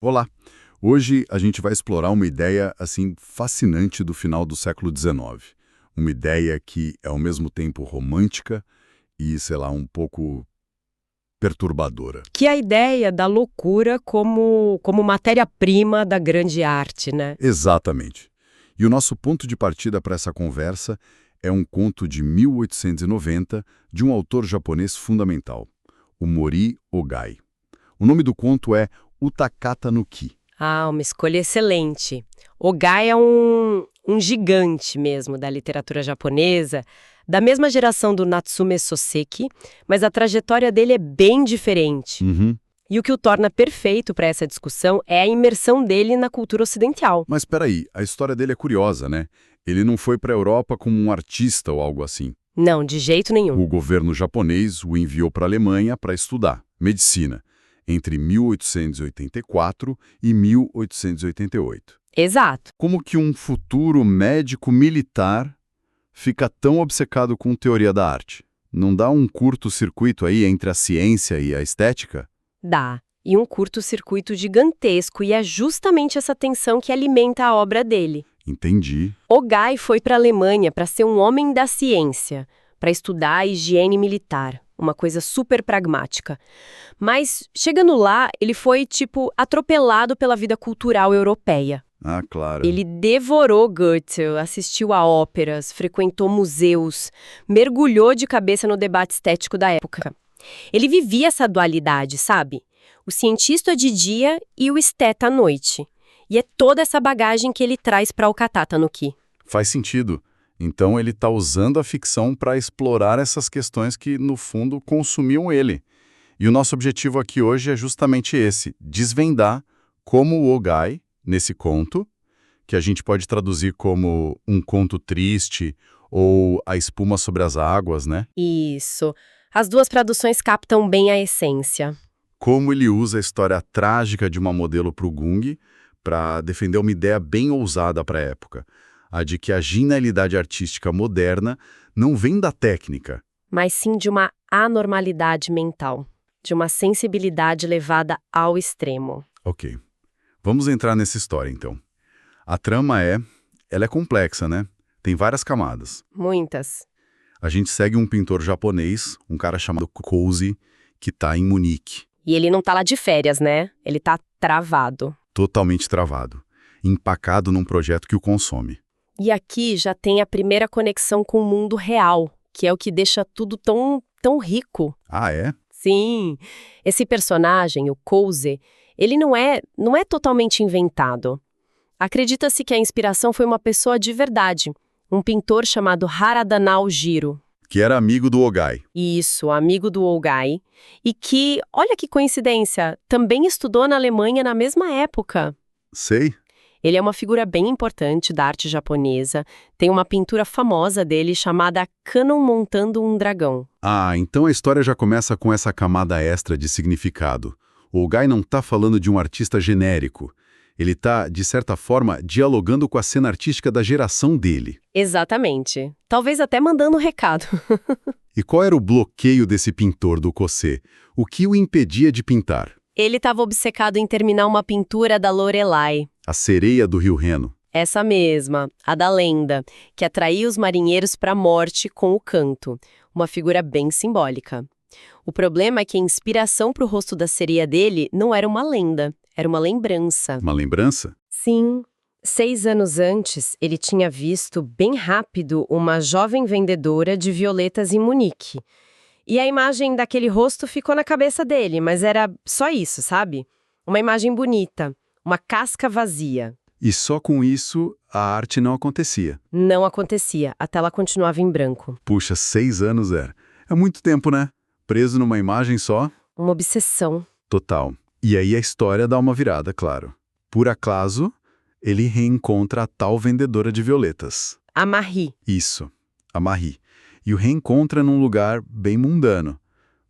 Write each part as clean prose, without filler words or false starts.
Olá! Hoje a gente vai explorar uma ideia assim fascinante do final do século XIX. Uma ideia que é ao mesmo tempo romântica e, sei lá, um pouco perturbadora. Que é a ideia da loucura como matéria-prima da grande arte, né? Exatamente. E o nosso ponto de partida para essa conversa é um conto de 1890 de um autor japonês fundamental, o Mori Ogai. O nome do conto é Utakata no Ki. Ah, uma escolha excelente. O Gai é um gigante mesmo da literatura japonesa, da mesma geração do Natsume Soseki, mas a trajetória dele é bem diferente. Uhum. E o que o torna perfeito para essa discussão é a imersão dele na cultura ocidental. Mas peraí, a história dele é curiosa, né? Ele não foi para a Europa como um artista ou algo assim. Não, de jeito nenhum. O governo japonês o enviou para a Alemanha para estudar medicina, entre 1884 e 1888. Exato. Como que um futuro médico militar fica tão obcecado com teoria da arte? Não dá um curto-circuito aí entre a ciência e a estética? Dá. E um curto-circuito gigantesco, e é justamente essa tensão que alimenta a obra dele. Entendi. O Gai foi para a Alemanha para ser um homem da ciência, para estudar a higiene militar, uma coisa super pragmática. Mas, chegando lá, ele foi, atropelado pela vida cultural europeia. Ah, claro. Ele devorou Goethe, assistiu a óperas, frequentou museus, mergulhou de cabeça no debate estético da época. Ele vivia essa dualidade, sabe? O cientista de dia e o esteta à noite. E é toda essa bagagem que ele traz para o Katata no Ki. Faz sentido. Então ele está usando a ficção para explorar essas questões que, no fundo, consumiam ele. E o nosso objetivo aqui hoje é justamente esse, desvendar como o Ogai, nesse conto, que a gente pode traduzir como um conto triste ou a espuma sobre as águas, né? Isso. As duas traduções captam bem a essência. Como ele usa a história trágica de uma modelo para o Gung para defender uma ideia bem ousada para a época, a de que a genialidade artística moderna não vem da técnica. Mas sim de uma anormalidade mental, de uma sensibilidade levada ao extremo. Ok. Vamos entrar nessa história, então. A trama ela é complexa, né? Tem várias camadas. Muitas. A gente segue um pintor japonês, um cara chamado Kouzei, que está em Munique. E ele não tá lá de férias, né? Ele tá travado. Totalmente travado, empacado num projeto que o consome. E aqui já tem a primeira conexão com o mundo real, que é o que deixa tudo tão rico. Ah, é? Sim, esse personagem, o Kouzei, ele não é totalmente inventado. Acredita-se que a inspiração foi uma pessoa de verdade, um pintor chamado Harada Naojiro. Que era amigo do Ogai. Isso, amigo do Ogai, e que, olha que coincidência, também estudou na Alemanha na mesma época. Sei. Ele é uma figura bem importante da arte japonesa, tem uma pintura famosa dele chamada Kanon montando um dragão. Ah, então a história já começa com essa camada extra de significado. O Ogai não está falando de um artista genérico. Ele está, de certa forma, dialogando com a cena artística da geração dele. Exatamente. Talvez até mandando um recado. E qual era o bloqueio desse pintor do Kosei? O que o impedia de pintar? Ele estava obcecado em terminar uma pintura da Lorelai. A sereia do Rio Reno. Essa mesma, a da lenda, que atraía os marinheiros para a morte com o canto. Uma figura bem simbólica. O problema é que a inspiração para o rosto da sereia dele não era uma lenda, era uma lembrança. Uma lembrança? Sim. 6 anos antes, ele tinha visto, bem rápido, uma jovem vendedora de violetas em Munique. E a imagem daquele rosto ficou na cabeça dele, mas era só isso, sabe? Uma imagem bonita, uma casca vazia. E só com isso a arte não acontecia. Não acontecia, a tela continuava em branco. Puxa, 6 anos era. É muito tempo, né? Preso numa imagem só? Uma obsessão. Total. E aí a história dá uma virada, claro. Por acaso, ele reencontra a tal vendedora de violetas. A Marie. Isso, a Marie. E o reencontra num lugar bem mundano.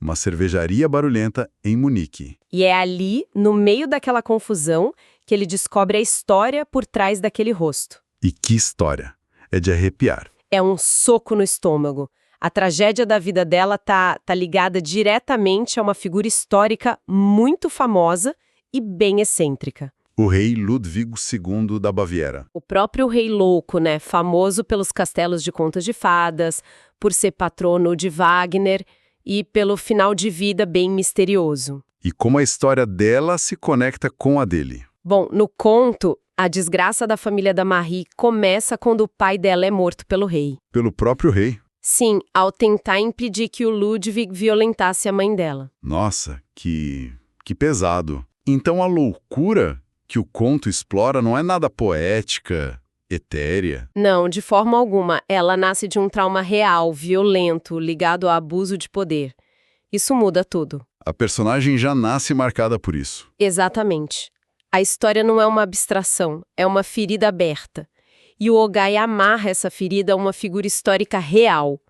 Uma cervejaria barulhenta em Munique. E é ali, no meio daquela confusão, que ele descobre a história por trás daquele rosto. E que história! É de arrepiar. É um soco no estômago. A tragédia da vida dela tá ligada diretamente a uma figura histórica muito famosa e bem excêntrica. O rei Ludwig II da Baviera. O próprio rei louco, né? Famoso pelos castelos de contos de fadas, por ser patrono de Wagner e pelo final de vida bem misterioso. E como a história dela se conecta com a dele. Bom, no conto, a desgraça da família da Marie começa quando o pai dela é morto pelo rei. Pelo próprio rei. Sim, ao tentar impedir que o Ludwig violentasse a mãe dela. Nossa, que pesado. Então a loucura que o conto explora não é nada poética, etérea. Não, de forma alguma. Ela nasce de um trauma real, violento, ligado a abuso de poder. Isso muda tudo. A personagem já nasce marcada por isso. Exatamente. A história não é uma abstração, é uma ferida aberta. E o Ogai amarra essa ferida a uma figura histórica real,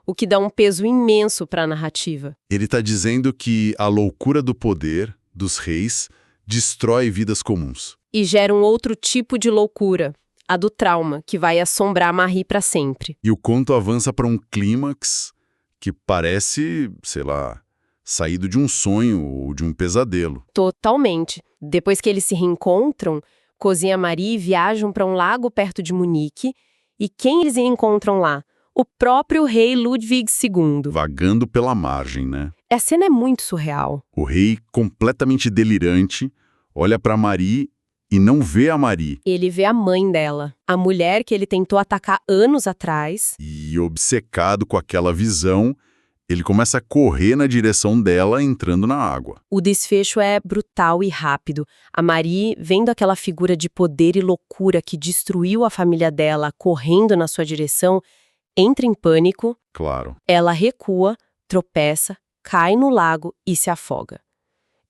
o que dá um peso imenso para a narrativa. Ele está dizendo que a loucura do poder, dos reis, destrói vidas comuns. E gera um outro tipo de loucura, a do trauma, que vai assombrar a Marie para sempre. E o conto avança para um clímax que parece, sei lá, saído de um sonho ou de um pesadelo. Totalmente. Depois que eles se reencontram, Così e Marie viajam para um lago perto de Munique, e quem eles encontram lá? O próprio rei Ludwig II. Vagando pela margem, né? A cena é muito surreal. O rei, completamente delirante, olha para Marie e não vê a Marie. Ele vê a mãe dela, a mulher que ele tentou atacar anos atrás. E, obcecado com aquela visão, ele começa a correr na direção dela, entrando na água. O desfecho é brutal e rápido. A Marie, vendo aquela figura de poder e loucura que destruiu a família dela correndo na sua direção, entra em pânico. Claro. Ela recua, tropeça, cai no lago e se afoga.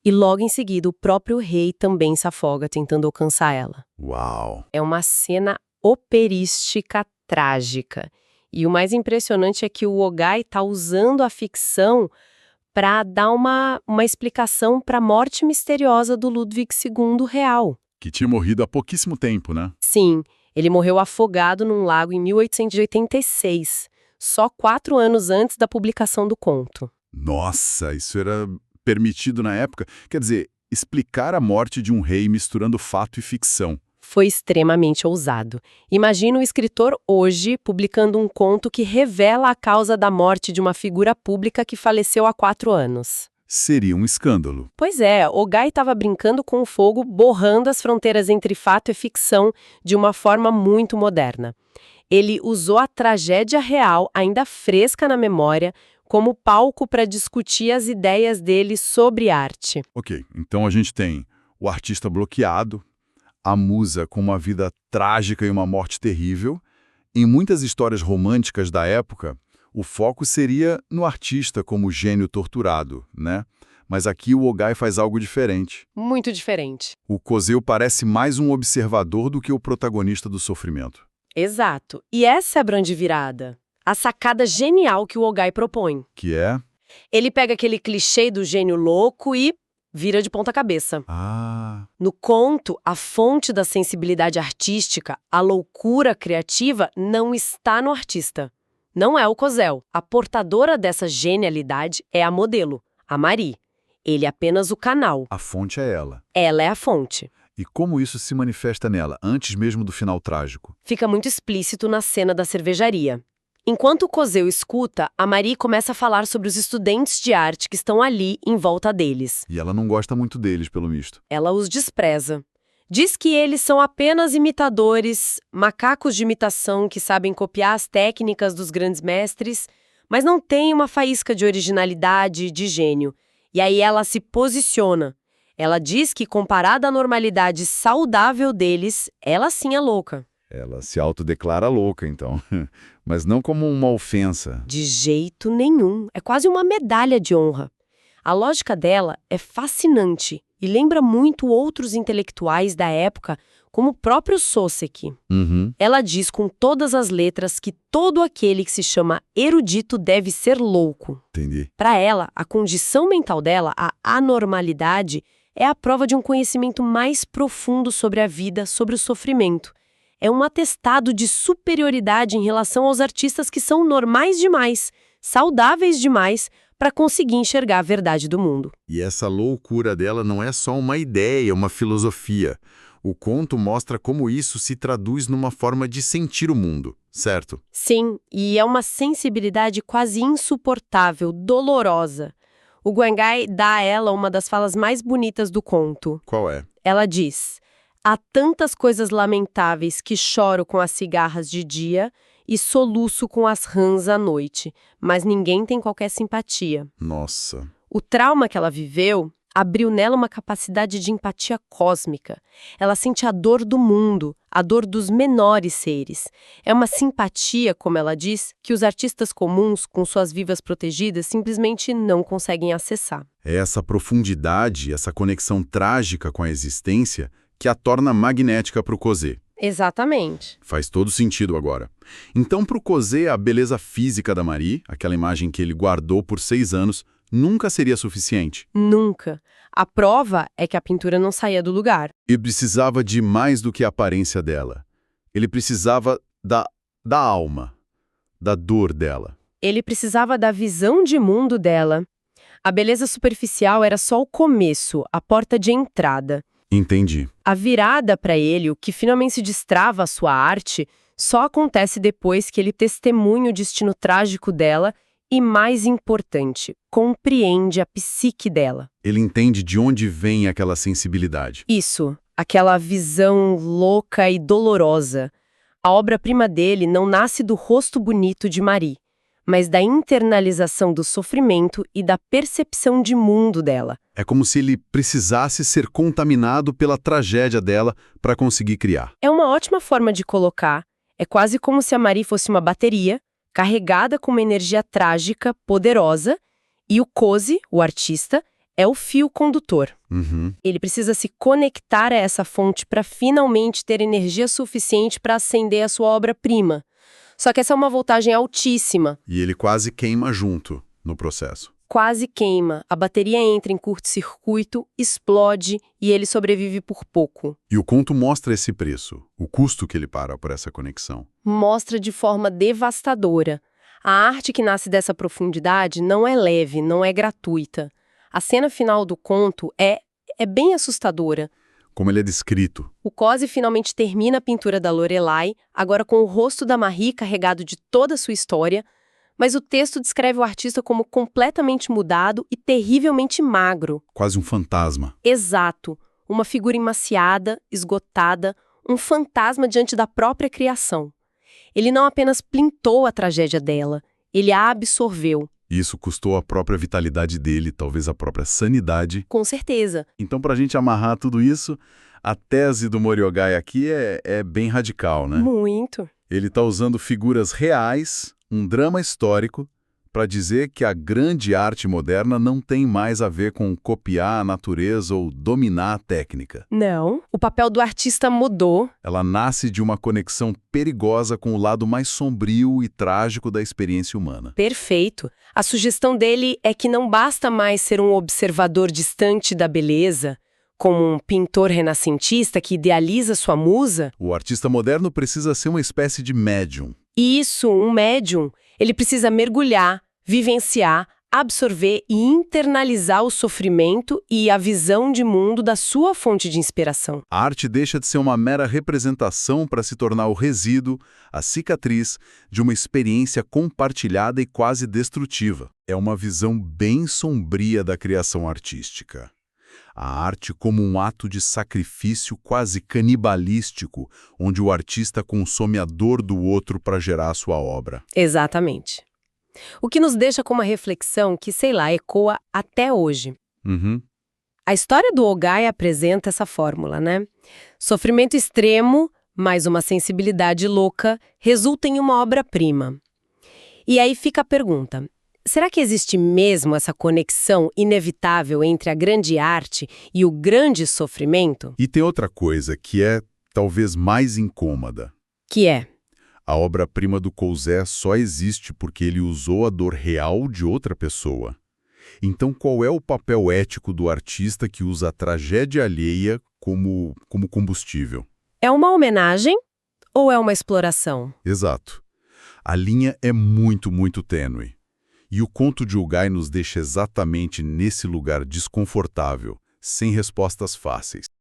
E logo em seguida, o próprio rei também se afoga, tentando alcançar ela. Uau! É uma cena operística trágica. E o mais impressionante é que o Ogai está usando a ficção para dar uma explicação para a morte misteriosa do Ludwig II real. Que tinha morrido há pouquíssimo tempo, né? Sim, ele morreu afogado num lago em 1886, só 4 anos antes da publicação do conto. Nossa, isso era permitido na época? Quer dizer, explicar a morte de um rei misturando fato e ficção. Foi extremamente ousado. Imagina o escritor hoje publicando um conto que revela a causa da morte de uma figura pública que faleceu há 4 anos. Seria um escândalo. Pois é, Ogai estava brincando com o fogo, borrando as fronteiras entre fato e ficção de uma forma muito moderna. Ele usou a tragédia real, ainda fresca na memória, como palco para discutir as ideias dele sobre arte. Ok, então a gente tem o artista bloqueado, a musa com uma vida trágica e uma morte terrível. Em muitas histórias românticas da época, o foco seria no artista como gênio torturado, né? Mas aqui o Ogai faz algo diferente. Muito diferente. O Coseu parece mais um observador do que o protagonista do sofrimento. Exato. E essa é a grande virada. A sacada genial que o Ogai propõe. Que é? Ele pega aquele clichê do gênio louco e vira de ponta cabeça. No conto, a fonte da sensibilidade artística, a loucura criativa, não está no artista. Não é o Cosel. A portadora dessa genialidade é a modelo, a Marie. Ele é apenas o canal. A fonte é ela. Ela é a fonte. E como isso se manifesta nela, antes mesmo do final trágico? Fica muito explícito na cena da cervejaria. Enquanto o Cosel escuta, a Marie começa a falar sobre os estudantes de arte que estão ali em volta deles. E ela não gosta muito deles, pelo visto. Ela os despreza. Diz que eles são apenas imitadores, macacos de imitação que sabem copiar as técnicas dos grandes mestres, mas não têm uma faísca de originalidade, de gênio. E aí ela se posiciona. Ela diz que, comparada à normalidade saudável deles, ela sim é louca. Ela se autodeclara louca, então. Mas não como uma ofensa. De jeito nenhum. É quase uma medalha de honra. A lógica dela é fascinante e lembra muito outros intelectuais da época, como o próprio Sosek. Ela diz com todas as letras que todo aquele que se chama erudito deve ser louco. Entendi. Para ela, a condição mental dela, a anormalidade, é a prova de um conhecimento mais profundo sobre a vida, sobre o sofrimento. É um atestado de superioridade em relação aos artistas que são normais demais, saudáveis demais, para conseguir enxergar a verdade do mundo. E essa loucura dela não é só uma ideia, uma filosofia. O conto mostra como isso se traduz numa forma de sentir o mundo, certo? Sim, e é uma sensibilidade quase insuportável, dolorosa. O Guangai dá a ela uma das falas mais bonitas do conto. Qual é? Ela diz: há tantas coisas lamentáveis que choro com as cigarras de dia e soluço com as rãs à noite, mas ninguém tem qualquer simpatia. Nossa. O trauma que ela viveu abriu nela uma capacidade de empatia cósmica. Ela sente a dor do mundo, a dor dos menores seres. É uma simpatia, como ela diz, que os artistas comuns, com suas vivas protegidas, simplesmente não conseguem acessar. É essa profundidade, essa conexão trágica com a existência que a torna magnética para o Cosé. Exatamente. Faz todo sentido agora. Então, para o Cosé, a beleza física da Marie, aquela imagem que ele guardou por 6 anos, nunca seria suficiente. Nunca. A prova é que a pintura não saía do lugar. Ele precisava de mais do que a aparência dela. Ele precisava da alma, da dor dela. Ele precisava da visão de mundo dela. A beleza superficial era só o começo, a porta de entrada. Entendi. A virada para ele, o que finalmente destrava a sua arte, só acontece depois que ele testemunha o destino trágico dela e, mais importante, compreende a psique dela. Ele entende de onde vem aquela sensibilidade. Isso, aquela visão louca e dolorosa. A obra-prima dele não nasce do rosto bonito de Marie, mas da internalização do sofrimento e da percepção de mundo dela. É como se ele precisasse ser contaminado pela tragédia dela para conseguir criar. É uma ótima forma de colocar. É quase como se a Marie fosse uma bateria, carregada com uma energia trágica, poderosa, e o Cosé, o artista, é o fio condutor. Ele precisa se conectar a essa fonte para finalmente ter energia suficiente para acender a sua obra-prima. Só que essa é uma voltagem altíssima. E ele quase queima junto no processo. Quase queima, a bateria entra em curto-circuito, explode e ele sobrevive por pouco. E o conto mostra esse preço, o custo que ele paga por essa conexão. Mostra de forma devastadora. A arte que nasce dessa profundidade não é leve, não é gratuita. A cena final do conto é bem assustadora. Como ele é descrito. O Cosé finalmente termina a pintura da Lorelai, agora com o rosto da Marie carregado de toda a sua história, mas o texto descreve o artista como completamente mudado e terrivelmente magro. Quase um fantasma. Exato. Uma figura emaciada, esgotada, um fantasma diante da própria criação. Ele não apenas pintou a tragédia dela, ele a absorveu. Isso custou a própria vitalidade dele, talvez a própria sanidade. Com certeza. Então, para a gente amarrar tudo isso, a tese do Moriogai aqui é bem radical, né? Muito. Ele está usando figuras reais, um drama histórico, para dizer que a grande arte moderna não tem mais a ver com copiar a natureza ou dominar a técnica. Não. O papel do artista mudou. Ela nasce de uma conexão perigosa com o lado mais sombrio e trágico da experiência humana. Perfeito. A sugestão dele é que não basta mais ser um observador distante da beleza, como um pintor renascentista que idealiza sua musa. O artista moderno precisa ser uma espécie de médium. Isso, um médium. Ele precisa mergulhar, vivenciar, absorver e internalizar o sofrimento e a visão de mundo da sua fonte de inspiração. A arte deixa de ser uma mera representação para se tornar o resíduo, a cicatriz, de uma experiência compartilhada e quase destrutiva. É uma visão bem sombria da criação artística. A arte como um ato de sacrifício quase canibalístico, onde o artista consome a dor do outro para gerar a sua obra. Exatamente. O que nos deixa com uma reflexão que, sei lá, ecoa até hoje. A história do Ogai apresenta essa fórmula, né? Sofrimento extremo, mais uma sensibilidade louca, resulta em uma obra-prima. E aí fica a pergunta: será que existe mesmo essa conexão inevitável entre a grande arte e o grande sofrimento? E tem outra coisa que é talvez mais incômoda. Que é? A obra-prima do Cosé só existe porque ele usou a dor real de outra pessoa. Então, qual é o papel ético do artista que usa a tragédia alheia como combustível? É uma homenagem ou é uma exploração? Exato. A linha é muito, muito tênue. E o conto de Ugai nos deixa exatamente nesse lugar desconfortável, sem respostas fáceis.